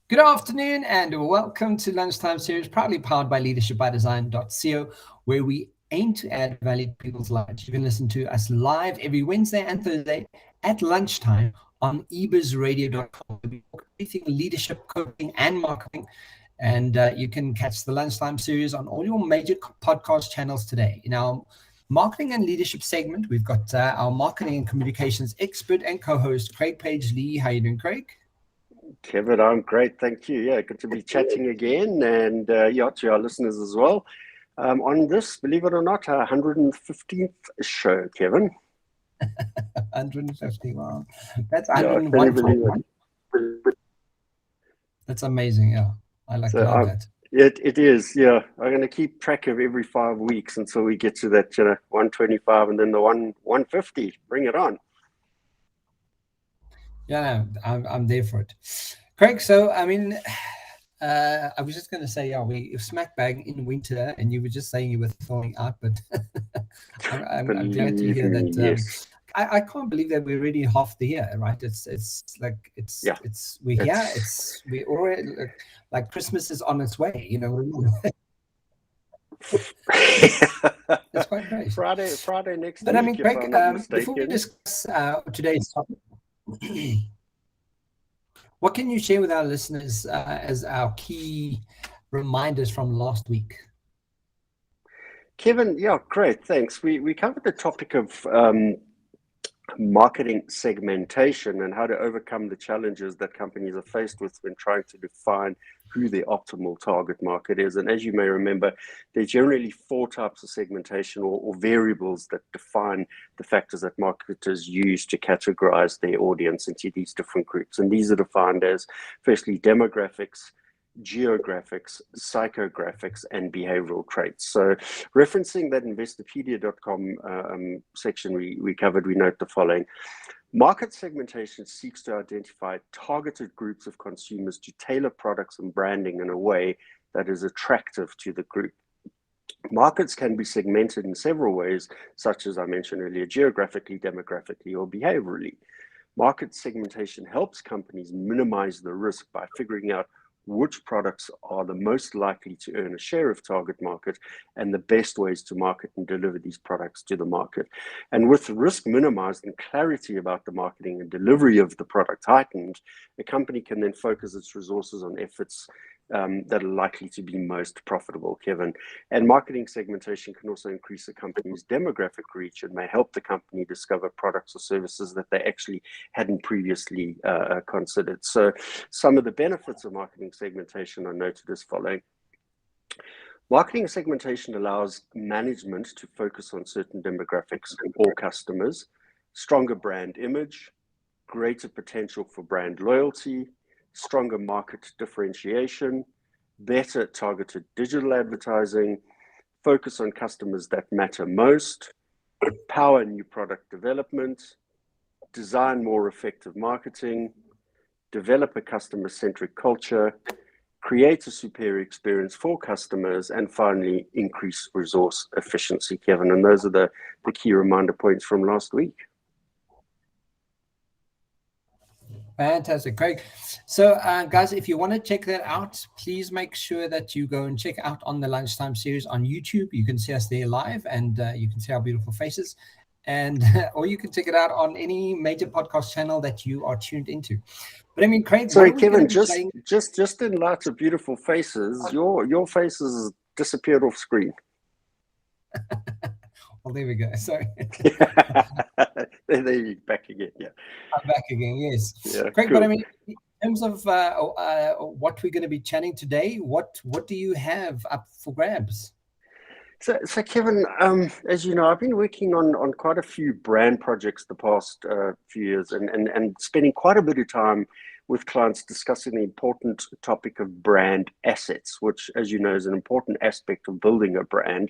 Good afternoon and welcome to Lunchtime Series, proudly powered by leadershipbydesign.co, where we aim to add value to people's lives. You can listen to us live every Wednesday and Thursday at lunchtime on ebizradio.com. We talk everything leadership, coaching, and marketing. And you can catch the Lunchtime Series on all your major podcast channels today. In our marketing and leadership segment, we've got our marketing and communications expert and co-host, Craig Page-Lee. How are you doing, Craig? Kevin, I'm great, thank you. Yeah, good to be chatting again, and yeah, to our listeners as well. On this, believe it or not, our 115th show, Kevin. 150, wow. That's Yeah, can you 101. believe it? That's amazing. Yeah, I So love that. it is. Yeah, I'm going to keep track of every 5 weeks until we get to that, 125, and then the 150. Bring it on. Yeah, I'm there for it, Craig. So I mean, I was just going to say, yeah, we smack bang in winter, and you were just saying you were thawing out, but I'm glad to Believe hear me, that. yes. I can't believe that we're already half the year, right? It's like Yeah, we're here. it's We already like Christmas is on its way. You know what I mean? It's quite crazy. Friday next But I mean, week, if Craig, I'm not before we mistaken. discuss today's topic, what can you share with our listeners as our key reminders from last week? Kevin, yeah, great, thanks. We covered the topic of marketing segmentation and how to overcome the challenges that companies are faced with when trying to define who their optimal target market is. And as you may remember, there are generally four types of segmentation or variables that define the factors that marketers use to categorize their audience into these different groups. And these are defined as, firstly, demographics, geographics, psychographics, and behavioral traits. So referencing that investopedia.com section we covered, we note the following. Market segmentation seeks to identify targeted groups of consumers to tailor products and branding in a way that is attractive to the group. Markets can be segmented in several ways, such as I mentioned earlier, geographically, demographically, or behaviorally. Market segmentation helps companies minimize the risk by figuring out which products are the most likely to earn a share of target market and the best ways to market and deliver these products to the market. And with risk minimized and clarity about the marketing and delivery of the product heightened, a company can then focus its resources on efforts that are likely to be most profitable, Kevin. And marketing segmentation can also increase a company's demographic reach and may help the company discover products or services that they actually hadn't previously considered. So some of the benefits of marketing segmentation are noted as following. Marketing segmentation allows management to focus on certain demographics or customers, stronger brand image, greater potential for brand loyalty, stronger market differentiation, better targeted digital advertising, focus on customers that matter most, power new product development, design more effective marketing, develop a customer-centric culture, create a superior experience for customers, and finally, increase resource efficiency, Kevin. And those are the key reminder points from last week. Fantastic, Craig. So, guys, if you want to check that out, please make sure that you go and check out on the Lunchtime Series on YouTube. You can see us there live, and you can see our beautiful faces. And or you can check it out on any major podcast channel that you are tuned into. But I mean, Craig, what Sorry, are we going Kevin, to be playing? just in light of beautiful faces, your face has disappeared off screen. Well, there we go. Sorry. There you back again. Yeah. I'm back again. Yes, Yeah, Craig. But I cool. mean, in terms of what we're going to be chatting today, what do you have up for grabs? So Kevin, as you know, I've been working on quite a few brand projects the past few years, and spending quite a bit of time with clients discussing the important topic of brand assets, which, as you know, is an important aspect of building a brand.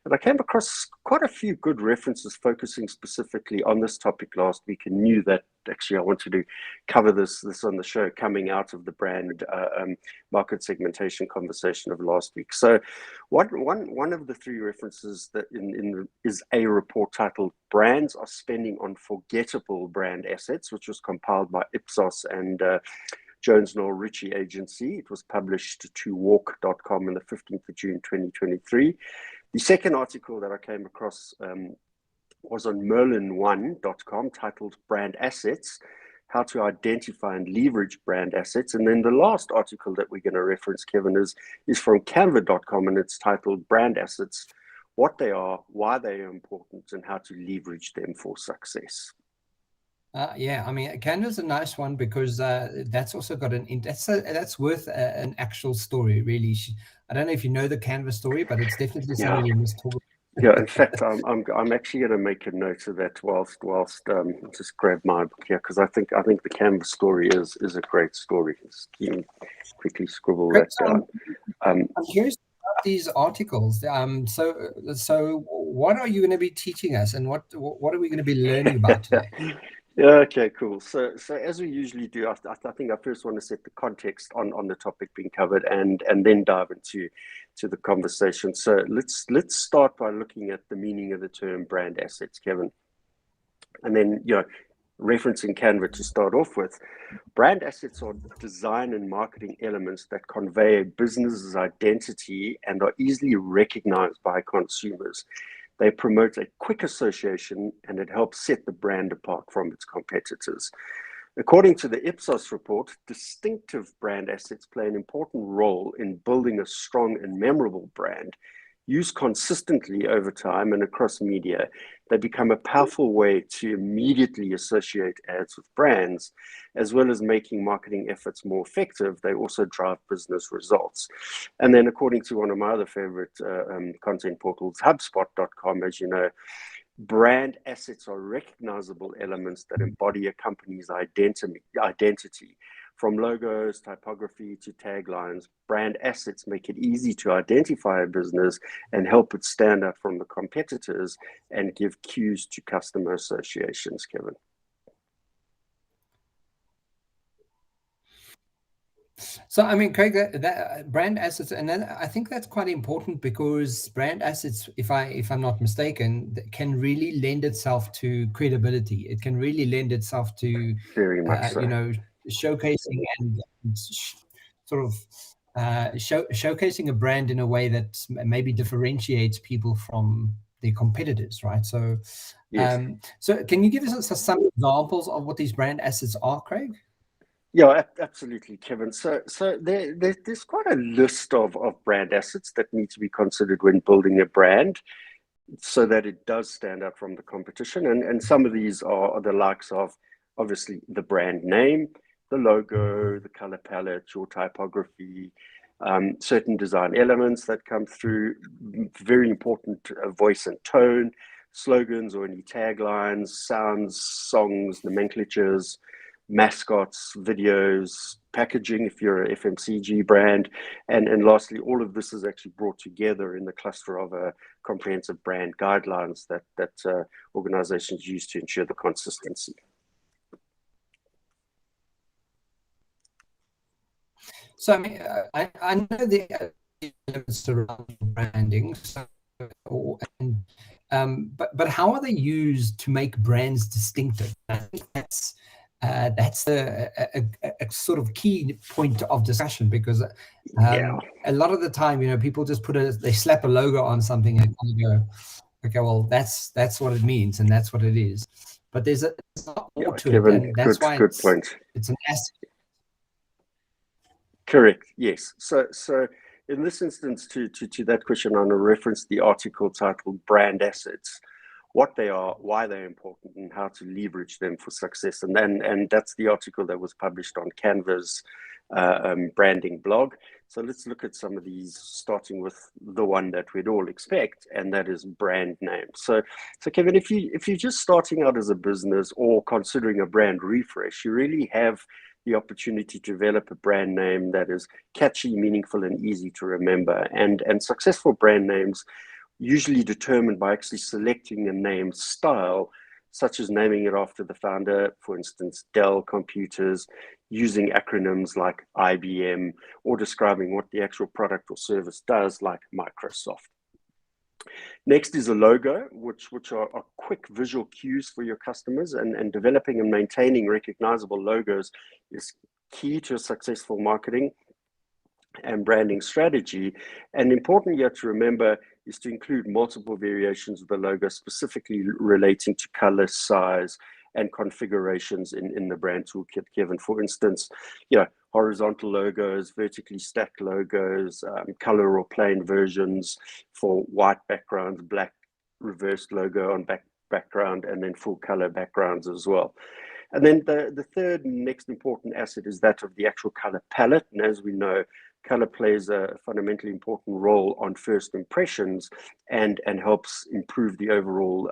And I came across quite a few good references focusing specifically on this topic last week, and knew that actually I wanted to cover this on the show coming out of the brand market segmentation conversation of last week. So one of the three references that is a report titled "Brands Are Spending on Forgettable Brand Assets," which was compiled by Ipsos and Jones Noel Ritchie agency. It was published to walk.com on the 15th of June 2023. The second article that I came across was on merlin1.com, titled Brand Assets, How to Identify and Leverage Brand Assets. And then the last article that we're going to reference, Kevin, is from canva.com, and it's titled Brand Assets, What They Are, Why They Are Important, and How to Leverage Them for Success. Yeah, I mean, Canva's a nice one because that's also got that's worth an actual story, really. I don't know if you know the Canva story, but it's definitely something you must talk about. Yeah, in fact, I'm actually going to make a note of that whilst just grab my book here, because I think the Canva story is a great story. Just quickly scribble that down. I'm curious about these articles. So what are you going to be teaching us, and what are we going to be learning about today? Okay, cool. So as we usually do, I think I first want to set the context on the topic being covered, and then dive into the conversation. So let's start by looking at the meaning of the term brand assets, Kevin, and then referencing Canva to start off with. Brand assets are design and marketing elements that convey a business's identity and are easily recognized by consumers. They promote a quick association, and it helps set the brand apart from its competitors. According to the Ipsos report, distinctive brand assets play an important role in building a strong and memorable brand. Used consistently over time and across media, they become a powerful way to immediately associate ads with brands, as well as making marketing efforts more effective. They also drive business results. And then, according to one of my other favorite content portals, HubSpot.com, as you know, brand assets are recognizable elements that embody a company's identity. From logos, typography to taglines, brand assets make it easy to identify a business and help it stand out from the competitors and give cues to customer associations, Kevin. So, I mean, Craig, that brand assets, and I think that's quite important, because brand assets, if I'm not mistaken, can really lend itself to credibility. It can really lend itself to, very much so. Showcasing and sort of showcasing a brand in a way that maybe differentiates people from their competitors, right? So, yes. So can you give us some examples of what these brand assets are, Craig? Yeah, absolutely, Kevin. So there's quite a list of brand assets that need to be considered when building a brand, so that it does stand out from the competition. And some of these are the likes of, obviously, the brand name, the logo, the color palette, your typography, certain design elements that come through, very important voice and tone, slogans or any taglines, sounds, songs, nomenclatures, mascots, videos, packaging if you're an FMCG brand, and lastly, all of this is actually brought together in the cluster of a comprehensive brand guidelines that organizations use to ensure the consistency. So, I mean, I know the elements around branding, but how are they used to make brands distinctive? I think that's a sort of key point of discussion, because a lot of the time, people just they slap a logo on something and go, okay, well, that's what it means and that's what it is. But there's a lot more to Kevin, it, and that's why good point. It's an asset. Correct. Yes. So in this instance, to that question, I'm going to reference the article titled "Brand Assets: What They Are, Why They're Important, and How to Leverage Them for Success." And that's the article that was published on Canva's branding blog. So let's look at some of these, starting with the one that we'd all expect, and that is brand name. So Kevin, if you're just starting out as a business or considering a brand refresh, you really have the opportunity to develop a brand name that is catchy, meaningful, and easy to remember. And successful brand names usually determined by actually selecting a name style, such as naming it after the founder, for instance, Dell Computers, using acronyms like IBM, or describing what the actual product or service does, like Microsoft. Next is a logo, which are quick visual cues for your customers, and developing and maintaining recognizable logos is key to a successful marketing and branding strategy. And important yet to remember is to include multiple variations of the logo, specifically relating to color, size, and configurations in the brand toolkit, Kevin. For instance, horizontal logos, vertically stacked logos, color or plain versions for white backgrounds, black reversed logo on background, and then full color backgrounds as well. And then the third next important asset is that of the actual color palette. And as we know, color plays a fundamentally important role on first impressions and helps improve the overall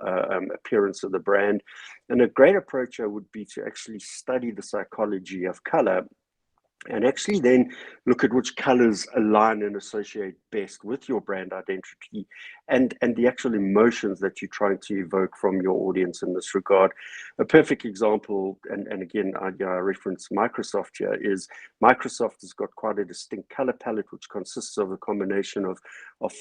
appearance of the brand. And a great approach would be to actually study the psychology of color and actually then look at which colors align and associate best with your brand identity and the actual emotions that you're trying to evoke from your audience in this regard. A perfect example, and again, I reference Microsoft here, is Microsoft has got quite a distinct color palette, which consists of a combination of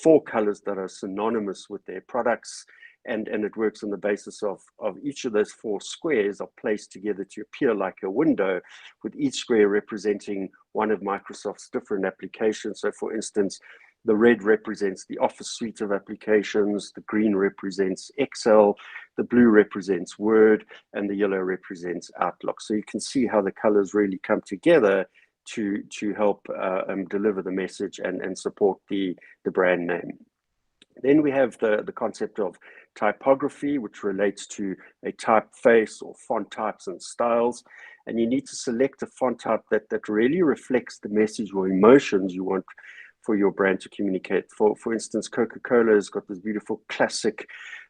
4 colors that are synonymous with their products. And it works on the basis of each of those 4 squares are placed together to appear like a window, with each square representing one of Microsoft's different applications. So for instance, the red represents the Office suite of applications, the green represents Excel, the blue represents Word, and the yellow represents Outlook. So you can see how the colors really come together to help deliver the message and support the brand name. Then we have the concept of typography, which relates to a typeface or font types and styles. And you need to select a font type that really reflects the message or emotions you want for your brand to communicate. For instance, Coca-Cola has got this beautiful classic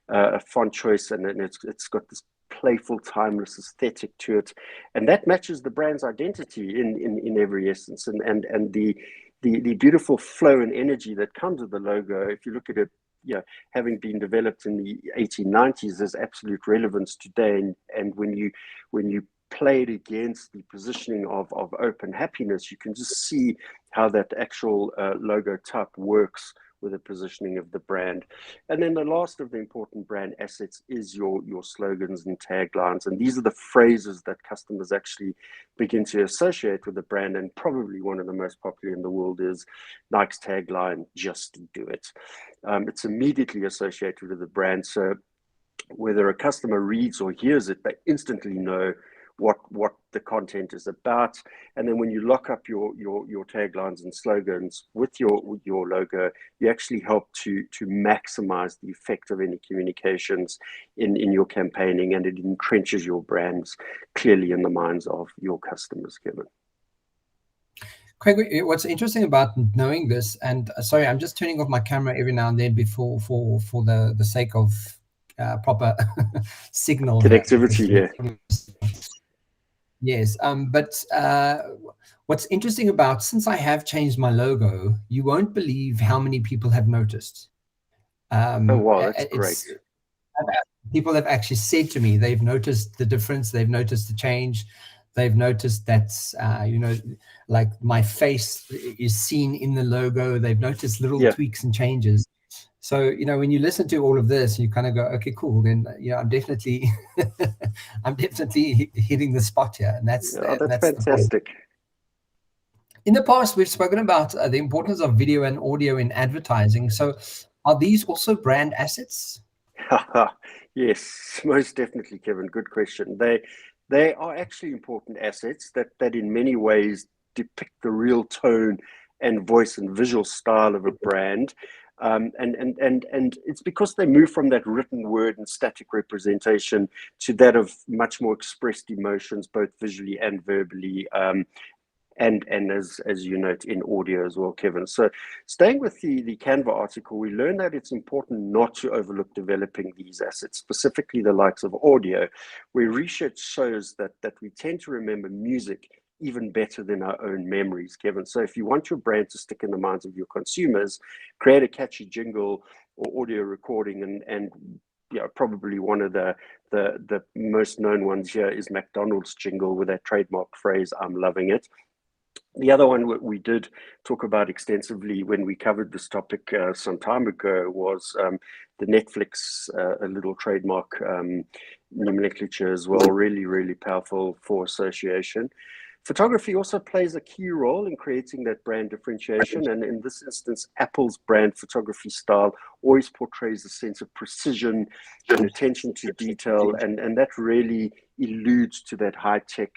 font choice, and it's got this playful, timeless aesthetic to it. And that matches the brand's identity in every essence. And the beautiful flow and energy that comes with the logo, if you look at it, having been developed in the 1890s, there's absolute relevance today. And when you play it against the positioning of open happiness, you can just see how that actual logo type works with the positioning of the brand. And then the last of the important brand assets is your slogans and taglines. And these are the phrases that customers actually begin to associate with the brand. And probably one of the most popular in the world is Nike's tagline, "Just do it." It's immediately associated with the brand. So whether a customer reads or hears it, they instantly know what the content is about. And then when you lock up your taglines and slogans with your logo, you actually help to maximize the effect of any communications in your campaigning, and it entrenches your brands clearly in the minds of your customers, Kevin. Craig, what's interesting about knowing this, and sorry, I'm just turning off my camera every now and then before for the sake of proper signal connectivity, yeah. Yes, but what's interesting about, since I have changed my logo, you won't believe how many people have noticed. Oh, wow, that's great. People have actually said to me they've noticed the difference, they've noticed the change, they've noticed that, like my face is seen in the logo, they've noticed little tweaks and changes. So, when you listen to all of this, you kind of go, okay, cool. Then, I'm definitely, hitting the spot here. And that's fantastic. In the past, we've spoken about the importance of video and audio in advertising. So are these also brand assets? Yes, most definitely, Kevin. Good question. They are actually important assets that in many ways depict the real tone and voice and visual style of a brand. And it's because they move from that written word and static representation to that of much more expressed emotions, both visually and verbally, and as you note, in audio as well, Kevin. So staying with the Canva article, we learned that it's important not to overlook developing these assets, specifically the likes of audio, where research shows that we tend to remember music even better than our own memories, Kevin. So if you want your brand to stick in the minds of your consumers, create a catchy jingle or audio recording. And probably one of the most known ones here is McDonald's jingle with that trademark phrase, "I'm loving it." The other one we did talk about extensively when we covered this topic some time ago was the Netflix a little trademark nomenclature as well. Really, really powerful for association. Photography also plays a key role in creating that brand differentiation. And in this instance, Apple's brand photography style always portrays a sense of precision and attention to detail. And that really alludes to that high-tech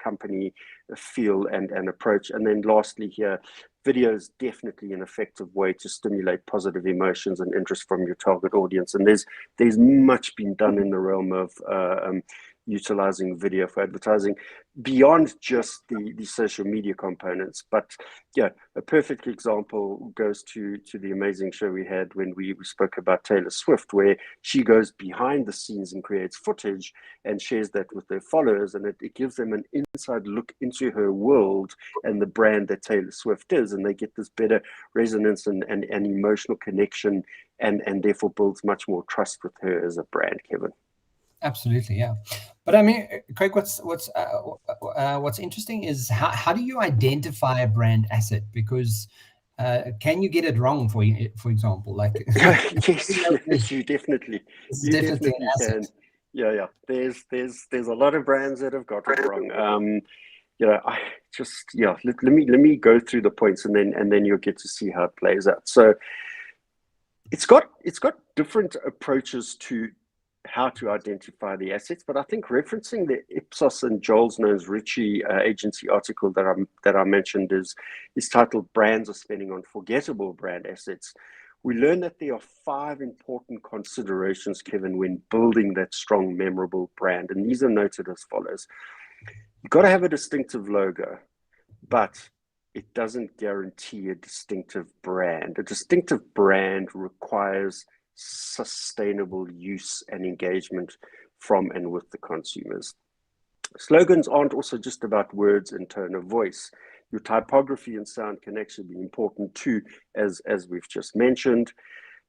company feel and approach. And then lastly here, video is definitely an effective way to stimulate positive emotions and interest from your target audience. And there's much been done in the realm of utilizing video for advertising beyond just the social media components. But yeah, a perfect example goes to the amazing show we had when we spoke about Taylor Swift, where she goes behind the scenes and creates footage and shares that with their followers, and it gives them an inside look into her world and the brand that Taylor Swift is, and they get this better resonance and emotional connection, and therefore builds much more trust with her as a brand, Kevin. Absolutely, yeah. But I mean, Craig, what's interesting is how do you identify a brand asset? Because can you get it wrong, for example, like yes, you definitely an can. Yeah. There's a lot of brands that have got it wrong. I just let me go through the points, and then you'll get to see how it plays out. So it's got different approaches to how to identify the assets, but I think referencing the Ipsos and Joel's Knows Richie agency article that I mentioned is titled "Brands Are Spending on Forgettable Brand Assets." We learn that there are 5 important considerations, Kevin, when building that strong, memorable brand, and these are noted as follows. You've got to have a distinctive logo, but it doesn't guarantee a distinctive brand. A distinctive brand requires sustainable use and engagement from and with the consumers. Slogans aren't also just about words and tone of voice. Your typography and sound can actually be important too, as we've just mentioned.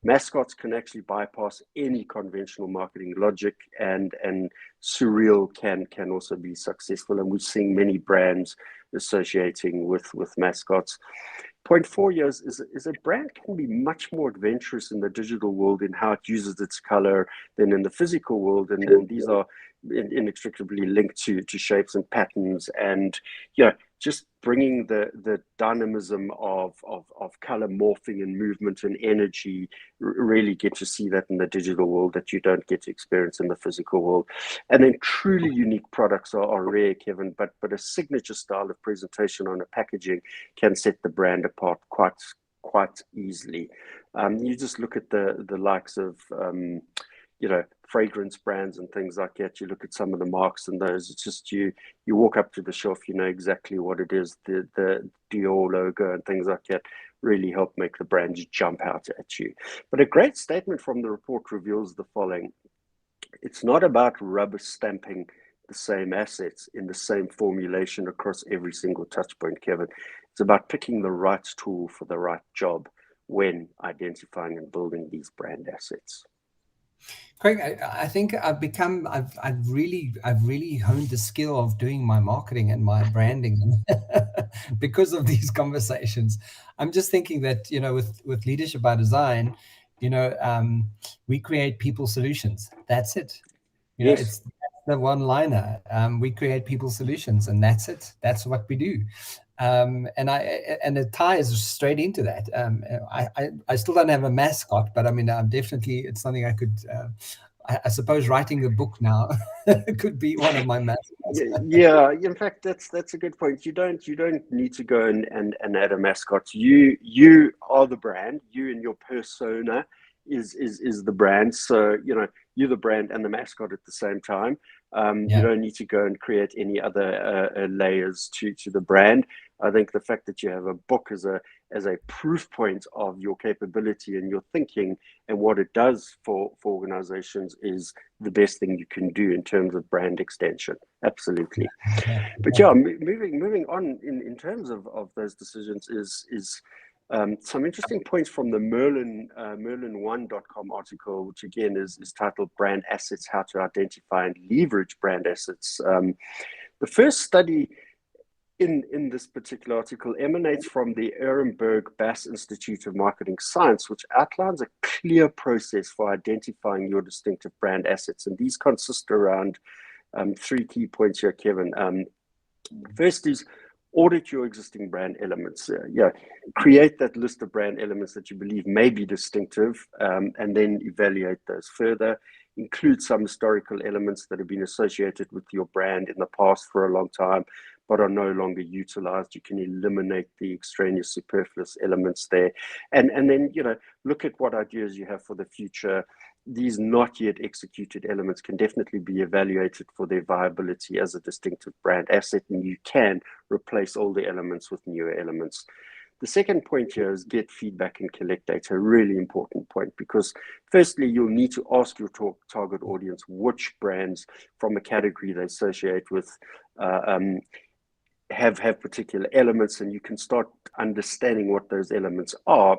Mascots can actually bypass any conventional marketing logic, and surreal can also be successful, and we've seen many brands associating with mascots. Point 4 years is a brand can be much more adventurous in the digital world in how it uses its color than in the physical world, and these are inextricably linked to shapes and patterns, and just bringing the dynamism of color morphing and movement and energy. Really get to see that in the digital world that you don't get to experience in the physical world. And then truly unique products are rare, Kevin, but a signature style of presentation on a packaging can set the brand apart quite easily. You just look at the likes of fragrance brands and things like that. You look at some of the marks and those, it's just you walk up to the shelf, you know exactly what it is. The Dior logo and things like that really help make the brand jump out at you. But a great statement from the report reveals the following. It's not about rubber stamping the same assets in the same formulation across every single touch point, Kevin. It's about picking the right tool for the right job when identifying and building these brand assets. Craig, I think I've really honed the skill of doing my marketing and my branding because of these conversations. I'm just thinking that, with Leadership by Design, we create people solutions. That's it. Yes. It's the one-liner. We create people solutions, and that's it. That's what we do. And it ties straight into that. I still don't have a mascot, but I mean, I'm definitely, it's something I could, I suppose writing a book now could be one of my mascots. Yeah, in fact, that's a good point. You don't need to go and add a mascot. You are the brand. You and your persona is the brand. So, you're the brand and the mascot at the same time. You don't need to go and create any other layers to the brand. I think the fact that you have a book as a proof point of your capability and your thinking and what it does for organizations is the best thing you can do in terms of brand extension. Absolutely. But moving on in terms of those decisions is some interesting points from the Merlin1.com article, which again is titled Brand Assets, How to Identify and Leverage Brand Assets. The first study in this particular article emanates from the Ehrenberg Bass Institute of Marketing Science, which outlines a clear process for identifying your distinctive brand assets. And these consist around 3 key points here, Kevin. First is audit your existing brand elements. Create that list of brand elements that you believe may be distinctive, and then evaluate those further. Include some historical elements that have been associated with your brand in the past for a long time, but are no longer utilized. You can eliminate the extraneous, superfluous elements there. And then, look at what ideas you have for the future. These not yet executed elements can definitely be evaluated for their viability as a distinctive brand asset, and you can replace older elements with newer elements. The second point here is get feedback and collect data, a really important point, because firstly, you'll need to ask your target audience which brands from a category they associate with have particular elements, and you can start understanding what those elements are,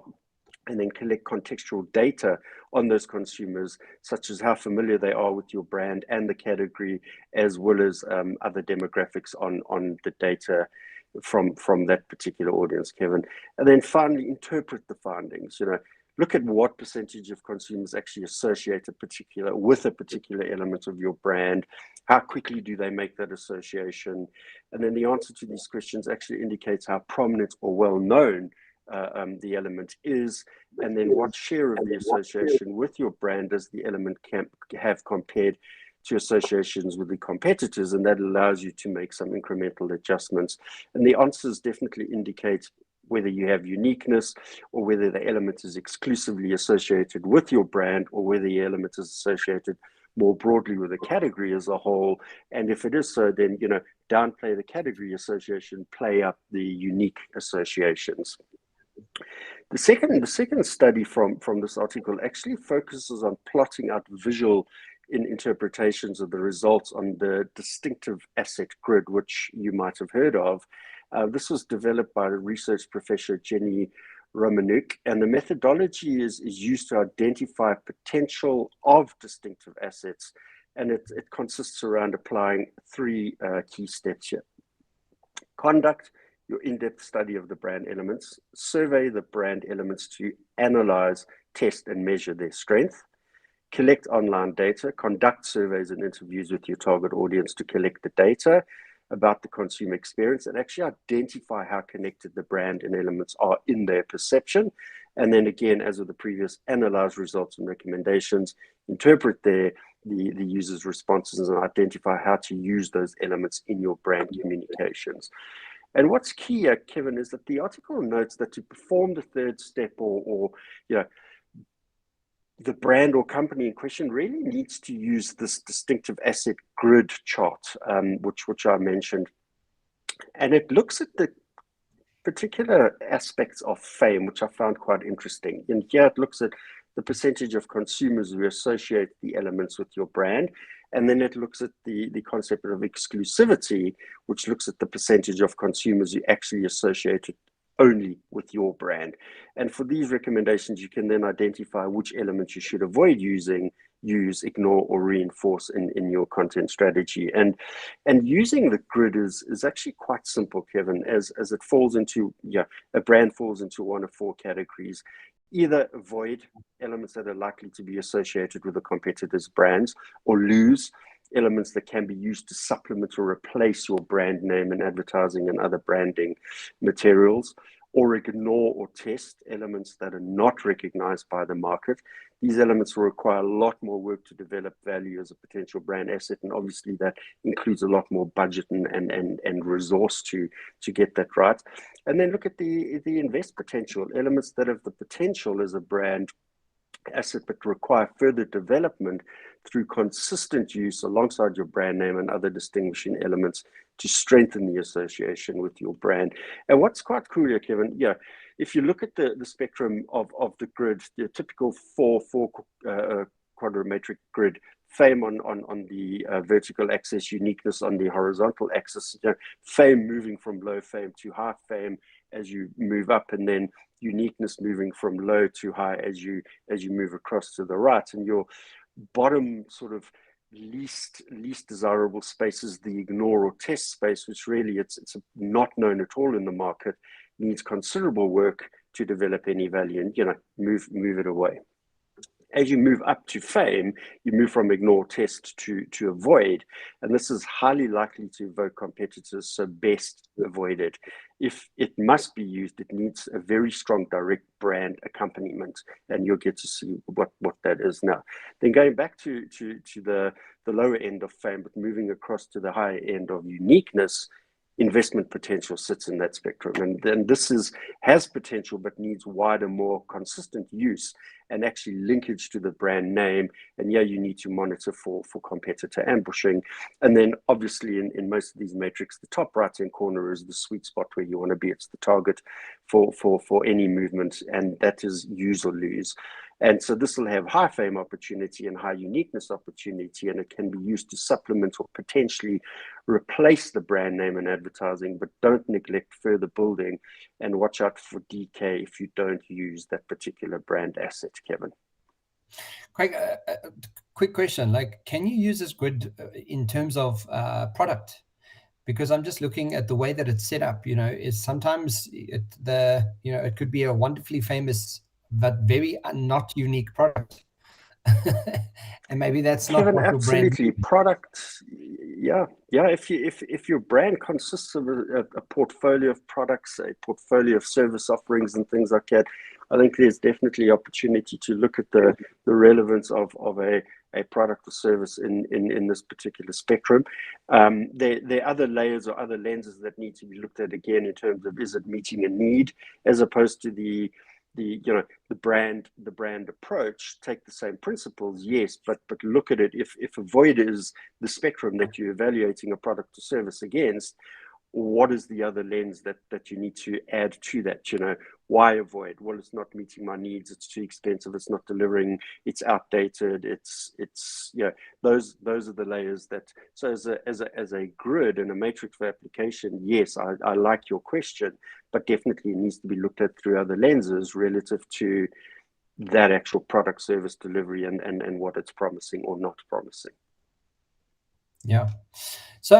and then collect contextual data on those consumers, such as how familiar they are with your brand and the category, as well as other demographics on the data from that particular audience, Kevin. And then finally, interpret the findings. Look at what percentage of consumers actually associate with a particular element of your brand. How quickly do they make that association? And then the answer to these questions actually indicates how prominent or well-known the element is, and then what share of the association with your brand does the element have compared to associations with the competitors, and that allows you to make some incremental adjustments. And the answers definitely indicate whether you have uniqueness, or whether the element is exclusively associated with your brand, or whether the element is associated more broadly with the category as a whole. And if it is so, then downplay the category association, play up the unique associations. The second study from this article actually focuses on plotting out visual interpretations of the results on the distinctive asset grid, which you might have heard of. This was developed by research professor Jenny Romanuk, and the methodology is used to identify potential of distinctive assets, and it consists around applying three key steps here. Conduct your in-depth study of the brand elements, survey the brand elements to analyze, test, and measure their strength, collect online data, conduct surveys and interviews with your target audience to collect the data about the consumer experience, and actually identify how connected the brand and elements are in their perception. And then again, as with the previous, analyze results and recommendations, interpret the user's responses, and identify how to use those elements in your brand communications. And what's key here, Kevin, is that the article notes that to perform the third step, or the brand or company in question really needs to use this distinctive asset grid chart, which I mentioned. And it looks at the particular aspects of fame, which I found quite interesting. And here it looks at the percentage of consumers who associate the elements with your brand. And then it looks at the concept of exclusivity, which looks at the percentage of consumers who actually associate it only with your brand. And for these recommendations, you can then identify which elements you should avoid using, use, ignore, or reinforce in your content strategy. And using the grid is actually quite simple, Kevin, as it falls into, a brand falls into one of four categories. Either avoid elements that are likely to be associated with a competitor's brands, or lose elements that can be used to supplement or replace your brand name in advertising and other branding materials, or ignore or test elements that are not recognized by the market. These elements will require a lot more work to develop value as a potential brand asset, and obviously that includes a lot more budget and resource to get that right. And then look at the invest potential, elements that have the potential as a brand asset but require further development through consistent use alongside your brand name and other distinguishing elements to strengthen the association with your brand. And what's quite cool here, Kevin, if you look at the spectrum of the grid, the typical four quadrimetric grid, fame on the vertical axis, uniqueness on the horizontal axis, fame moving from low fame to high fame as you move up, and then uniqueness moving from low to high as you move across to the right. And your bottom sort of least desirable space is the ignore or test space, which really it's not known at all in the market, needs considerable work to develop any value, and move it away. As you move up to fame, you move from ignore, test to avoid. And this is highly likely to evoke competitors, so best avoided. If it must be used, it needs a very strong direct brand accompaniment, and you'll get to see what that is now. Then going back to the lower end of fame, but moving across to the higher end of uniqueness, investment potential sits in that spectrum. And then this has potential, but needs wider, more consistent use and actually linkage to the brand name. And yeah, you need to monitor for competitor ambushing. And then obviously in most of these metrics, the top right-hand corner is the sweet spot where you want to be. It's the target for any movement, and that is use or lose. And so this will have high fame opportunity and high uniqueness opportunity, and it can be used to supplement or potentially replace the brand name and advertising, but don't neglect further building, and watch out for DK if you don't use that particular brand asset, Kevin. Craig, quick question, like, can you use this grid in terms of product? Because I'm just looking at the way that it's set up, is sometimes it could be a wonderfully famous but very not unique product. And maybe that's not Kevin, what your brand absolutely. Product, yeah. If your brand consists of a portfolio of products, a portfolio of service offerings and things like that, I think there's definitely opportunity to look at the relevance of a product or service in this particular spectrum. There are other layers or other lenses that need to be looked at again in terms of, is it meeting a need, as opposed to the brand approach. Take the same principles, yes, but look at it. If avoid is the spectrum that you're evaluating a product or service against, what is the other lens that you need to add to that? Why avoid? Well, it's not meeting my needs, it's too expensive, it's not delivering, it's outdated, it's those are the layers that. So as a grid and a matrix for application, yes, I like your question, but definitely it needs to be looked at through other lenses relative to that actual product service delivery and what it's promising or not promising. Yeah. So,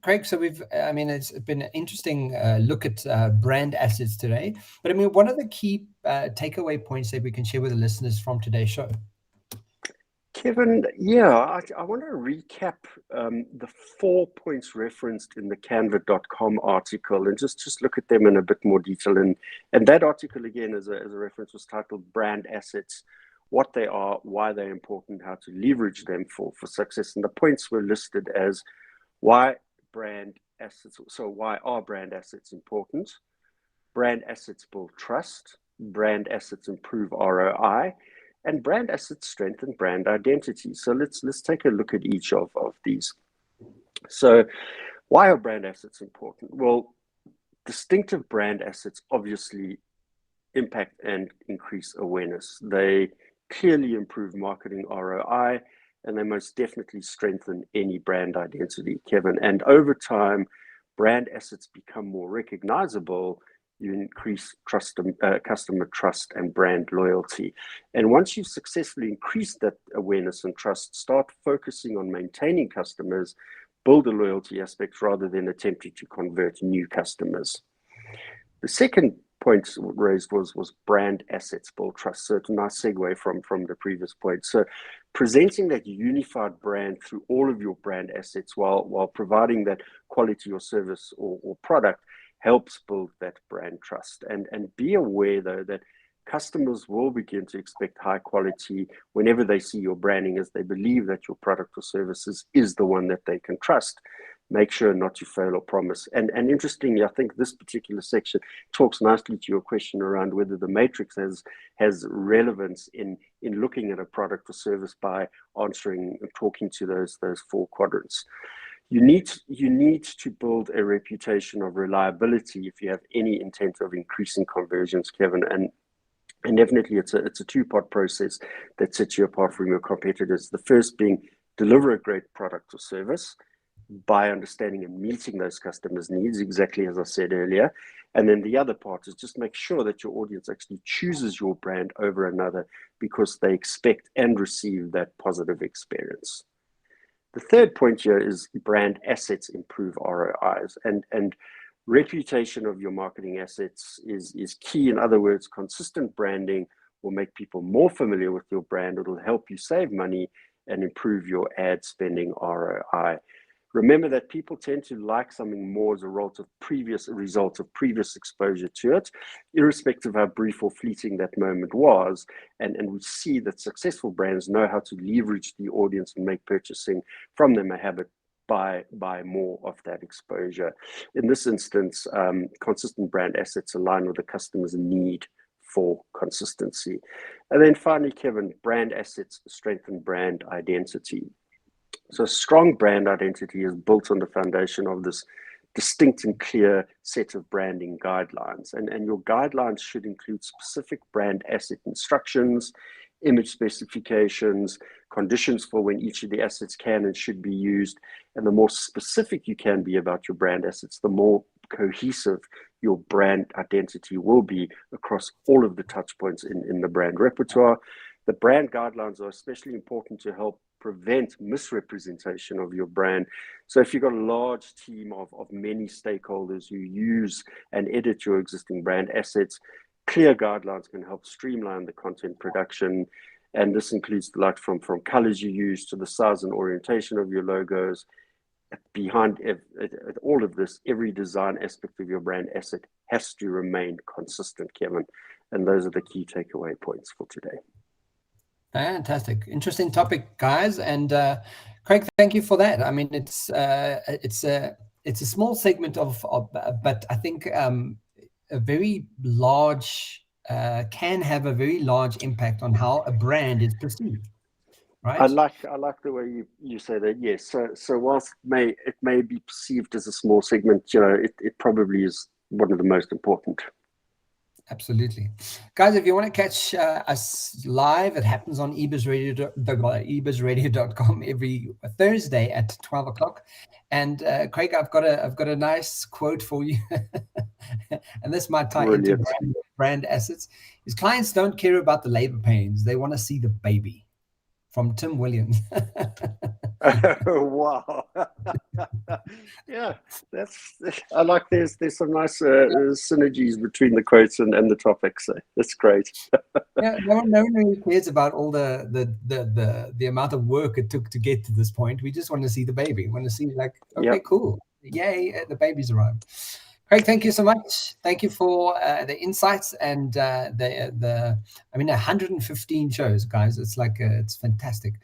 Craig, it's been an interesting look at brand assets today. But what are the key takeaway points that we can share with the listeners from today's show? Kevin, yeah, I want to recap the 4 points referenced in the canva.com article and just look at them in a bit more detail. And that article, again, as a reference, was titled Brand Assets: What they are, why they're important, how to leverage them for success. And the points were listed as why brand assets. So why are brand assets important? Brand assets build trust. Brand assets improve ROI. And brand assets strengthen brand identity. So let's take a look at each of these. So why are brand assets important? Well, distinctive brand assets obviously impact and increase awareness. They clearly improve marketing ROI, and they most definitely strengthen any brand identity, Kevin. And over time, brand assets become more recognizable. You increase customer trust and brand loyalty. And once you've successfully increased that awareness and trust, start focusing on maintaining customers, build a loyalty aspect rather than attempting to convert new customers. The second point raised was brand assets build trust. So it's a nice segue from the previous point. So presenting that unified brand through all of your brand assets while providing that quality or service or product helps build that brand trust. And be aware, though, that customers will begin to expect high quality whenever they see your branding, as they believe that your product or services is the one that they can trust. Make sure not to fail or promise. And interestingly, I think this particular section talks nicely to your question around whether the matrix has relevance in looking at a product or service by answering and talking to those 4 quadrants. You need to build a reputation of reliability if you have any intent of increasing conversions, Kevin. And definitely it's a 2-part process that sets you apart from your competitors. The first being deliver a great product or service by understanding and meeting those customers' needs, exactly as I said earlier. And then the other part is just make sure that your audience actually chooses your brand over another because they expect and receive that positive experience. The third point here is brand assets improve ROIs, and reputation of your marketing assets is key. In other words, consistent branding will make people more familiar with your brand. It'll help you save money and improve your ad spending ROI. Remember that people tend to like something more as a result of previous exposure to it, irrespective of how brief or fleeting that moment was. And we see that successful brands know how to leverage the audience and make purchasing from them a habit by more of that exposure. In this instance, consistent brand assets align with the customer's need for consistency. And then finally, Kevin, brand assets strengthen brand identity. So strong brand identity is built on the foundation of this distinct and clear set of branding guidelines. And your guidelines should include specific brand asset instructions, image specifications, conditions for when each of the assets can and should be used. And the more specific you can be about your brand assets, the more cohesive your brand identity will be across all of the touch points in the brand repertoire. The brand guidelines are especially important to help prevent misrepresentation of your brand. So if you've got a large team of many stakeholders who use and edit your existing brand assets, clear guidelines can help streamline the content production. And this includes from colors you use to the size and orientation of your logos. Behind all of this, every design aspect of your brand asset has to remain consistent, Kevin. And those are the key takeaway points for today. Fantastic. Interesting topic, guys. And Craig, thank you for that. I mean, it's a small segment but I think a very large, can have a very large impact on how a brand is perceived. Right. I like the way you say that. Yes. So whilst it may be perceived as a small segment, it probably is one of the most important. Absolutely. Guys, if you want to catch us live, it happens on eBuzzRadio.com every Thursday at 12 o'clock. And Craig, I've got a nice quote for you. And this might tie into brand assets. His clients don't care about the labor pains. They want to see the baby. From Tim Williams. Wow. Yeah, I like there's some nice synergies between the quotes and the topics. So that's great. Yeah, no one really cares about all the amount of work it took to get to this point. We just want to see the baby. We want to see cool. Yay, the baby's arrived. Craig, thank you so much. Thank you for the insights and 115 shows, guys. It's it's fantastic.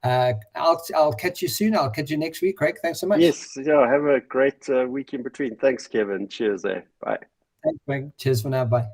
I'll catch you soon. I'll catch you next week, Craig. Thanks so much. Yes, yeah. Have a great week in between. Thanks, Kevin. Cheers. Bye. Thanks, Craig. Cheers for now. Bye.